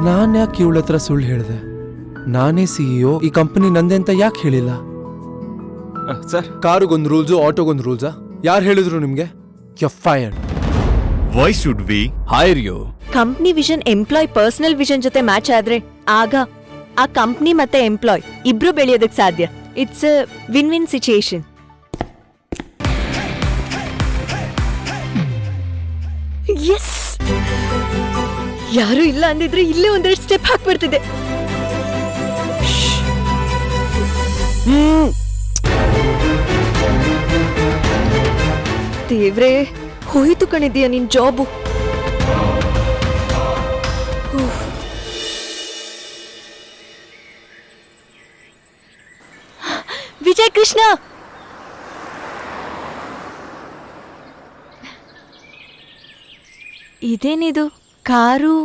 ನಾನು ಯಾಕೆ ಇವಳ ಹತ್ರ ಸುಳ್ಳು ಹೇಳಿದೆ? ನಾನೇ CEO, ಈ ಕಂಪನಿ ನಂದೆ ಅಂತ ಯಾಕೆ ಹೇಳಿಲ್ಲ? ಸರ್, ಕಾರಿಗೊಂದು ರೂಲ್ಸು, ಆಟೋಗೊಂದು ರೂಲ್ಸಾ? ಯಾರು ಹೇಳಿದ್ರು ನಿಮ್ಗೆ? You fired. Why should we hire you? Company vision employee personal vision ಜೊತೆ ಮ್ಯಾಚ್ ಆದ್ರೆ ಆಗ ಆ ಕಂಪ್ನಿ ಮತ್ತೆ ಎಂಪ್ಲಾಯ್ ಇಬ್ರು ಬೆಳೆಯೋದಕ್ಕೆ ಸಾಧ್ಯ. It's a win win situation. Yes, ಯಾರು ಇಲ್ಲ ಅಂದಿದ್ರೆ ಇಲ್ಲೇ ಒಂದೆರಡು ಸ್ಟೆಪ್ ಹಾಕ್ಬಿಡ್ತಿದ್ದೆ. ದೇವ್ರೇ, ಹೋಯ್ತು ಕಣಿದೀಯ ನಿನ್ ಜಾಬು. ವಿಜಯ್ ಕೃಷ್ಣ, ಇದೇನಿದು? ಕಾರು